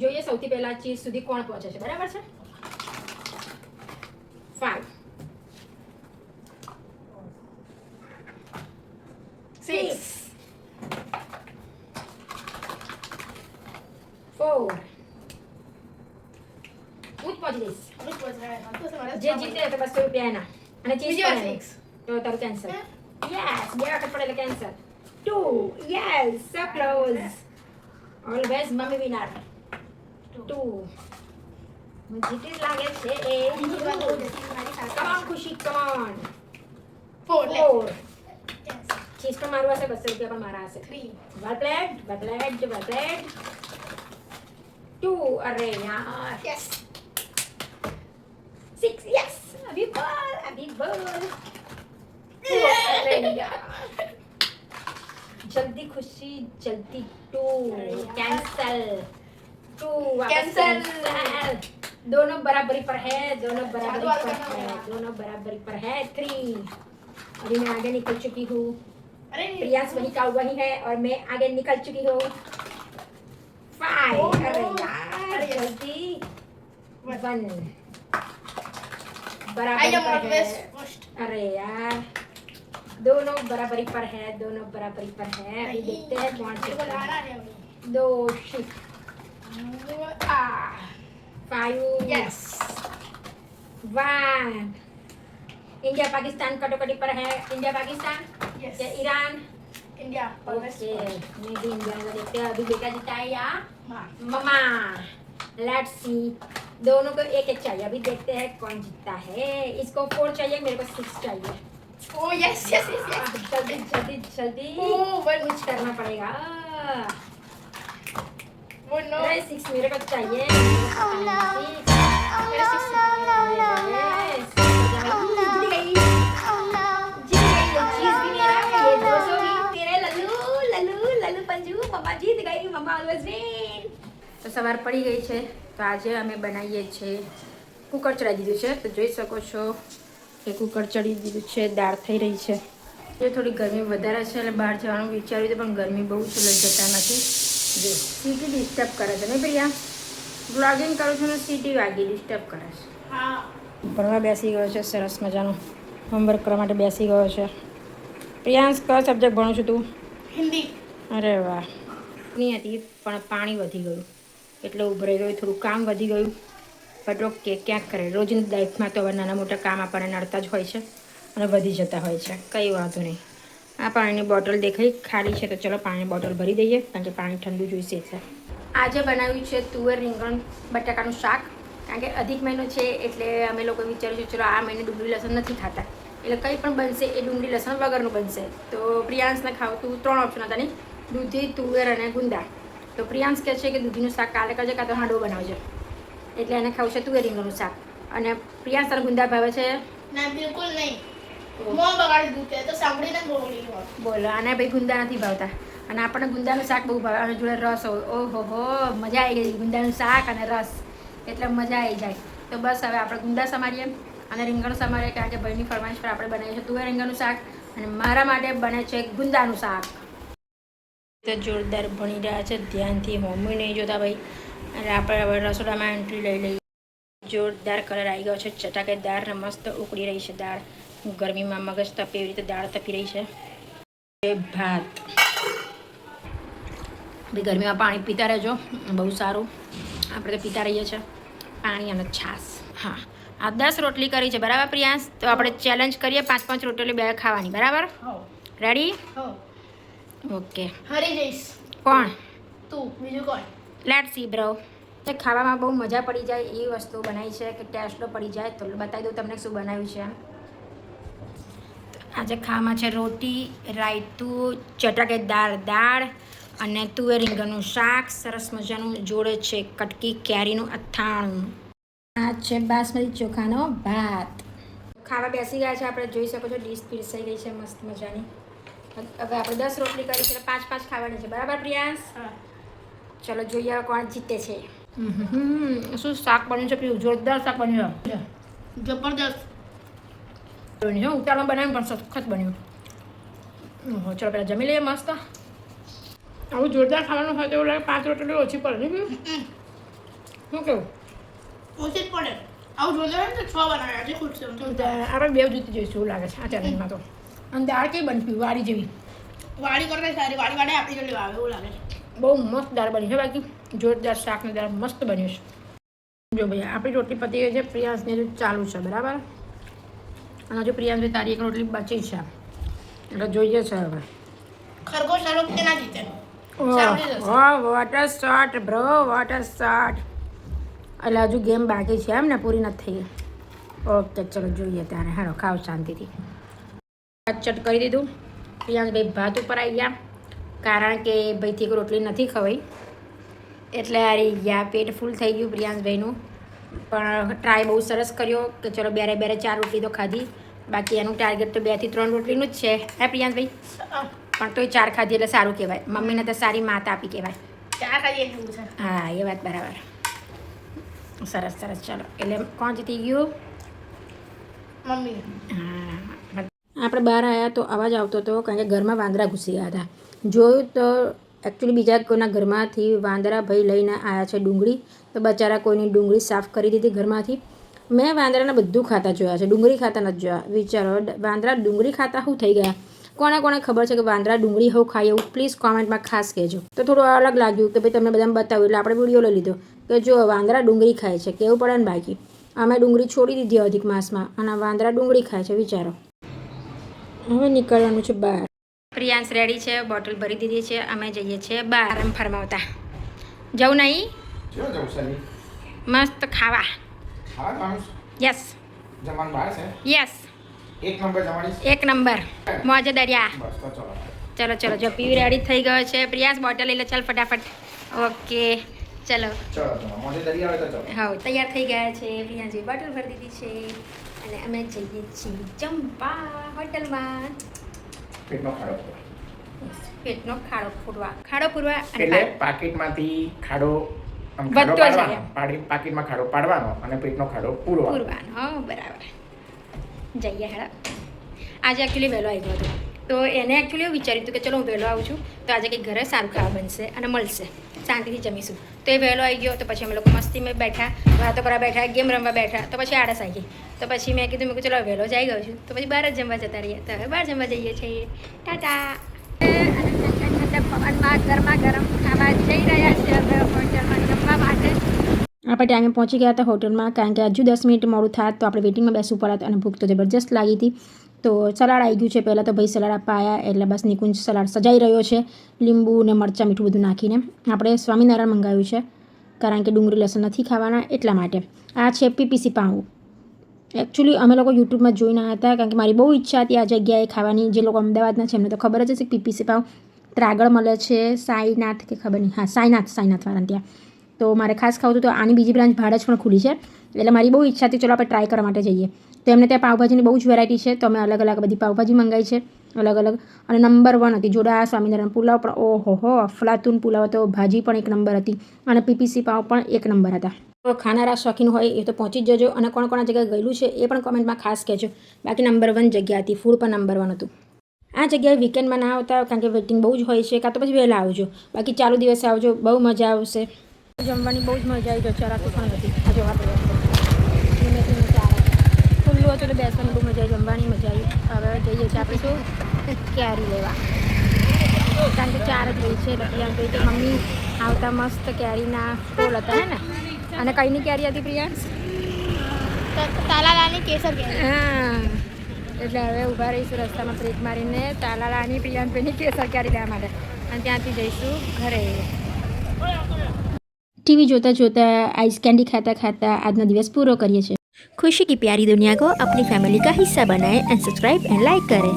જોઈએ સૌથી પહેલા ચીઝ સુધી કોણ પહોંચે છે, બરાબર છે? 5 6 4 હું જ પહોંચી જઈશ. જે જીતે તો 200 રૂપિયા એના અને ચીઝ પણ એની. તો તારું કેન્સલ. યસ, 2 વખત પડે એટલે કેન્સલ. 2 યસ, સો ક્લોઝ. Always mummy winner. 2 જીતી લાગે છે એ. કમ ખુશી કમ. 4 ચીઝ પણ મારું હશે, 200 રૂપિયા પણ મારા હશે. 3 વેલ પ્લેડ, વેલ પ્લેડ, વેલ પ્લેડ. 2 અરે યાર. Yes 6 yes. અભી બોલ, અભી બોલ. અરે યાર. जल्दी खुशी जल्दी 2 कैंसल 2 कैंसल. दोनों बराबरी पर है, दोनों बराबरी पर है, दोनों बराबरी पर है. 3 अभी मैं आगे निकल चुकी हूँ. प्रियांश वही का वही है और मैं आगे निकल चुकी हूँ. 5 अरे यार जल्दी 1 बराबरी पर है. अरे यार दोनों बराबरी पर है, दोनों बराबरी पर है. अभी देखते हैं कौन जीतता है. 2 शिट 5 यस 1. इंडिया पाकिस्तान कटोकटी पर है. India Pakistan Yes. या ईरान. India. ओके मैं भी इंडिया को देखते हैं. अभी बेटा जीता है या Ma. ममा. Let's see. दोनों को एक एक चाहिए. अभी देखते हैं कौन जीतता है. इसको 4 चाहिए, मेरे को 6 चाहिए. Oh yes, yes, yes, yes. जल्दी जल्दी जल्दी Oh, one. कुछ करना पड़ेगा. Oh no. अरे 6 मेरे को चाहिए. Oh, no. मेरे 6 Yes. जीत गई. Oh no. जीत गई. ये चीज भी मेरा है, ये 200 भी तेरे. लल्लू लल्लू लल्लू पंजू. मम्मा जीत गई. मम्मा ऑलवेज विन. તો સવાર પડી ગઈ છે, તો આજે અમે બનાવીએ છીએ કુકર ચડાવી દીધું છે. તો જોઈ શકો છો કે કુકર ચડી દીધું છે, દાળ થઈ રહી છે. એ થોડી ગરમી વધારે છે એટલે બહાર જવાનું વિચાર્યું હતું, પણ ગરમી બહુ છે એટલે જતા નથી. જો સીટી ડિસ્ટર્બ કરે છે ને પ્રિયા? બ્લોગિંગ કરું છું ને સીટી વાગી ડિસ્ટર્બ કરે છે. हाँ. ભણવા બેસી ગયો છે, સરસ મજાનું હોમવર્ક કરવા માટે બેસી ગયો છે. પ્રિયાંશ કયો સબ્જેક્ટ ભણું છું તું? हिंदी. અરે વાહ. નહીં હતી પણ પાણી વધી ગયું એટલે ઉભરાઈ ગયું, થોડું કામ વધી ગયું. બટ ઓકે, ક્યાંક કરે. રોજની લાઈફમાં તો હવે નાના મોટા કામ આપણને નડતા જ હોય છે અને વધી જતા હોય છે. કંઈ વાંધો નહીં. આ પાણીની બોટલ દેખાઈ ખાલી છે, તો ચલો પાણીની બોટલ ભરી દઈએ, કારણ કે પાણી ઠંડુ જોઈશે એટલે. આજે બનાવ્યું છે તુવેર રીંગણ બટાકાનું શાક, કારણ કે અધિક મહિનો છે એટલે અમે લોકો વિચાર્યું છે ચલો આ મહિને ડુંગળી લસણ નથી ખાતા, એટલે કંઈ પણ બનશે એ ડુંગળી લસણ વગરનું બનશે. તો પ્રિયાંશને ખાવતું 3 ઓપ્શન હતા નહીં, દૂધી, તુવેર અને ગુંદા. તો પ્રિયાંશ કહે છે કે દૂધીનું શાક કાલે કરજે, કાં તો હાંડવો બનાવજે. એટલે એને ખાવું છે તુવેર રીંગણનું શાક. અને પ્રિયાંશ તને ગુંદા ભાવે છે? ना बिल्कुल नहीं. मोह बगाड़ दूते तो सांभળી ને બોલી લો. બોલો. અને ભાઈ ગુંદા નથી ભાવતા, અને આપણને ગુંદાનું શાક બહુ ભાવે, અને જોડે રસ હોય. ઓહો હો, મજા આવી ગઈ. ગુંદાનું શાક અને રસ એટલે મજા આવી જાય. તો બસ હવે આપણે ગુંદા સમારીએ અને રીંગણ સમારીએ, કારણ કે ભાઈની ફરમાઈશ પર આપણે બનાવીએ છીએ તુવેર રીંગણનું શાક, અને મારા માટે બને છે ગુંદાનું શાક. તો જોરદાર ભણી રહ્યા છે, ધ્યાનથી હોમું નહીં જોતા ભાઈ. અને આપણે હવે રસોડામાં એન્ટ્રી લઈ લઈએ. જોરદાર કલર આવી ગયો છે, ચટાકેદાર ને મસ્ત ઉકળી રહી છે દાળ. ગરમીમાં મગજ તપે એવી રીતે દાળ તપી રહી છે. ભાત બી ગરમીમાં પાણી પીતા રહેજો, બહુ સારું. આપણે તો પીતા રહીએ છીએ પાણી અને છાશ. હા, આ 10 રોટલી કરી છે, બરાબર પ્રિયાંશ? તો આપણે ચેલેન્જ કરીએ 5-5 રોટલી બે ખાવાની, બરાબર? हो. રેડી? हो. ઓકે. हरी जैस. કોણ? तू બીજું કોણ? Let's see bro. ખાવામાં બહુ મજા પડી જાય એ વસ્તુ બનાવી છે કે ટેસ્ટો પડી જાય. તો બતાવી દઉં તમને શું બનાવ્યું છે. આજે ખાવામાં છે રોટી, રાયતું, ચટાકેદાર દાળ અને તુવેર રીંગણનું શાક. સરસ મજાનું જોડે છે કટકી કેરીનું અથાણું. આ છે બાસમતી ચોખાનો ભાત. ખાવા બેસી ગયા છે આપણે, જોઈ શકો છો ડીશ પીરસાઈ ગઈ છે મસ્ત મજાની. હવે આપણે 10 રોટલી કરી છે, 5-5 ખાવાની છે, બરાબર પ્રિયાંશ? હા. ચલો જોઈએ હવે કોણ જીતે છે. શું શાક બન્યું છે પીવું? જોરદાર શાક બન્યું છે. જબરદસ્ત. ઉતારમાં બનાવ્યું પણ સખત બન્યું. ચલો પહેલાં જમી લઈએ મસ્ત. આવું જોરદાર ખાવાનું હોય તો એવું લાગે 5 રોટલી ઓછી પડે નહીં. શું કેવું ઓછી જ પડે આવું જોઈ લેવાય ને તો 6 બનાવ્યા છે ખુશ છું આપણે બે જૂતી જોઈશું એવું લાગે છે આ ચેલેન્જમાં તો અને દાળ કઈ બનતી વાડી જેવી વાડી કરતા સારી વાડી વાડે આપણી જોડે આવે એવું લાગે છે બહુ મસ્ત દાળ બની છે બાકી જોરદાર શાકની દાળ મસ્ત બન્યું છે જો ભાઈ આપણી રોટલી પતી ગઈ છે પ્રિયાંશની હજુ ચાલુ છે બરાબર અને હજુ પ્રિયાંશની તારી એક રોટલી બચી છે એટલે જોઈએ છે હવે ખરગોશ આ વખતે ના જીતે સાંભળી જશે. Water shot bro water shot એટલે હજુ ગેમ બાકી છે એમ ને પૂરી નથી થઈ ઓકે ચલો જોઈએ ત્યારે હાલો ખાવ શાંતિથી ચટ કરી દીધું પ્રિયાંશભાઈ ભાત ઉપર આવી ગયા કારણ કે ભાઈથી એક રોટલી નથી ખવાઈ એટલે હારી ગયા પેટ ફૂલ થઈ ગયું પ્રિયાંશભાઈનું પણ ટ્રાય બહુ સરસ કર્યો કે ચલો બેરે 4 રોટલી તો ખાધી બાકી એનું ટાર્ગેટ તો 2 થી 3 રોટલીનું જ છે હે પ્રિયાંશભાઈ પણ તોય 4 ખાધી એટલે સારું કહેવાય મમ્મીને તો સારી માત આપી કહેવાય ચા ખાઈએ એટલું છે હા એ વાત બરાબર સરસ સરસ ચાલો એટલે કોણ જીતી ગયું મમ્મી હા આપણે બહાર આવ્યા તો અવાજ આવતો હતો કારણ કે ઘરમાં વાંદરા ઘૂસી ગયા હતા જોયું તો એકચ્યુઅલી બીજા કોઈના ઘરમાંથી વાંદરા ભાઈ લઈને આવ્યા છે ડુંગળી તો બચારા કોઈની ડુંગળી સાફ કરી દીધી ઘરમાંથી મેં વાંદરાને બધું ખાતા જોયા છે ડુંગળી ખાતા નથી જોયા વિચારો વાંદરા ડુંગળી ખાતા શું થઈ ગયા કોને કોને ખબર છે કે વાંદરા ડુંગળી હું ખાય એવું પ્લીઝ કોમેન્ટમાં ખાસ કહેજો તો થોડું અલગ લાગ્યું કે ભાઈ તમને બધાને બતાવ્યું એટલે આપણે વિડીયો લઈ લીધો કે જો વાંદરા ડુંગળી ખાય છે કેવું પડે ને બાકી અમે ડુંગળી છોડી દીધી અધિક માસમાં અને વાંદરા ડુંગળી ખાય છે વિચારો હવે નીકળવાનું છે બહાર પ્રિયાંશ રેડી છે બોટલ ભરી દીધી છે અમે જઈએ છીએ બહાર એમ ફરમાવતા જવું નહીં ક્યાં જવું સલી મસ્ત ખાવા હા માણસ યસ જમાન બહાર છે યસ એક નંબર જમાડીશ 1 નંબર મોજે દરિયા બસ તો ચલો ચલો ચલો જો પીવી રેડી થઈ ગયો છે પ્રિયાંશ બોટલ લઈ લે ચાલ ફટાફટ ઓકે ચલો ચલો મોજે દરિયા આવે તો ચલો હા તૈયાર થઈ ગયા છે પ્રિયાંશજી બોટલ ભરી દીધી છે અને અમે જઈએ છીએ જમવા હોટલમાં પેટનો ખાડો પેટનો ખાડો પૂરવા અને એટલે પાકીટમાંથી ખાડો આમ વધતો ખાડો જાય. પાડવાનો પાકીટમાં ખાડો પાડવાનો અને પેટનો ખાડો પૂરવાનો પૂરવાનો હો બરાબર જઈએ હેડા આજે એકચ્યુઅલી વહેલો આવી ગયો હતો તો એને એકચ્યુઅલી એવું વિચાર્યું હતું કે ચલો હું વહેલો આવું છું તો આજે કંઈક ઘરે સારું ખાવા બનશે અને મળશે શાંતિથી જમીશું તો એ વહેલો આવી ગયો તો પછી અમે લોકો મસ્તીમાં બેઠા વાતો કરવા બેઠા ગેમ રમવા બેઠા તો પછી આળસ આવી ગઈ તો પછી મેં કીધું મેં ચલો વહેલો જ આવી ગયો છું તો પછી બહાર જ જમવા જતા રહીએ તો હવે બહાર જમવા જઈએ છીએ ટાટા પવનમાં ગરમા ગરમ ખાવા જઈ રહ્યા છે હવે હોટલમાં જમવા માટે આપણે ટાઈમે પહોંચી ગયા હતા હોટલમાં કારણ કે હજુ 10 મિનિટ મોડું થાત તો આપણે વેટિંગમાં બેસવું પડત અને ભૂખ તો જબરજસ્ત લાગી હતી તો સલાડ આવી ગયું છે પહેલાં તો ભાઈ સલાડ આપવા આવ્યા એટલે બસ નિકુંજ સલાડ સજાઈ રહ્યો છે લીંબુ ને મરચાં મીઠું બધું નાખીને આપણે સ્વામિનારાયણ મંગાવ્યું છે કારણ કે ડુંગળી લસણ નથી ખાવાના એટલા માટે આ છે પીપીસી પાઉં એકચ્યુઅલી અમે લોકો યુટ્યુબમાં જોઈને આવ્યા હતા કારણ કે મારી બહુ ઈચ્છા હતી આ જગ્યાએ ખાવાની જે લોકો અમદાવાદના છે એમને તો ખબર જ હશે કે પીપીસી પાઉં ત્રાગળ મળે છે સાઈનાથ કે ખબર નહીં હા સાઈનાથવાળા ત્યાં તો મારે ખાસ ખાવું હતું તો આની બીજી બ્રાન્ચ ભાડજ પણ ખુલી છે એટલે મારી બહુ ઈચ્છા હતી ચલો આપણે ટ્રાય કરવા માટે જઈએ તો એમને ત્યાં પાવભાજીની બહુ જ વેરાયટી છે તો અમે અલગ અલગ બધી પાવભાજી મંગાવી છે અલગ અલગ અને નંબર 1 હતી જોડા સ્વામિનારાયણ પુલાવ પણ ઓહો અફલાતુન પુલાવ હતો ભાજી પણ 1 નંબર હતી અને પીપીસી પાવ પણ 1 નંબર હતા તો ખાનારા શોખીન હોય એ તો પહોંચી જ જજો અને કોણ કોણ આ જગ્યાએ ગયેલું છે એ પણ કોમેન્ટમાં ખાસ કહેજો બાકી નંબર 1 જગ્યા હતી ફૂડ પણ નંબર 1 હતું આ જગ્યાએ વીકેન્ડમાં ના આવતા કારણ કે વેટિંગ બહુ જ હોય છે કાં તો પછી વહેલા આવજો બાકી ચાલુ દિવસે આવજો બહુ મજા આવશે જમવાની બહુ જ મજા આવી ચરાતું પણ હતી આ જોવા ધીમે ધીમે ચાલે ખુલ્લું હતું એટલે બેસવાની બહુ મજા આવી જમવાની મજા આવી હવે જઈએ છીએ આપણે શું કેરી લેવા કારણ કે 4 જ રહી છે પ્રિયાંશ તો મમ્મી આવતા મસ્ત કેરીના સ્ટોલ હતા હે ને અને કઈની કેરી હતી પ્રિયાંશ તાલાલાની કેસર કેરી હા એટલે હવે ઊભા રહીશું રસ્તામાં બ્રેક મારીને તાલાલાની પ્રિયાંશભાઈની કેસર કેરી લેવા માટે અને ત્યાંથી જઈશું ઘરે टीवी जोता जोता आइस कैंडी खाता खाता आज दिवस पूरा करिए खुशी की प्यारी दुनिया को अपनी फैमिली का हिस्सा बनाएं एंड सब्सक्राइब एंड लाइक करें।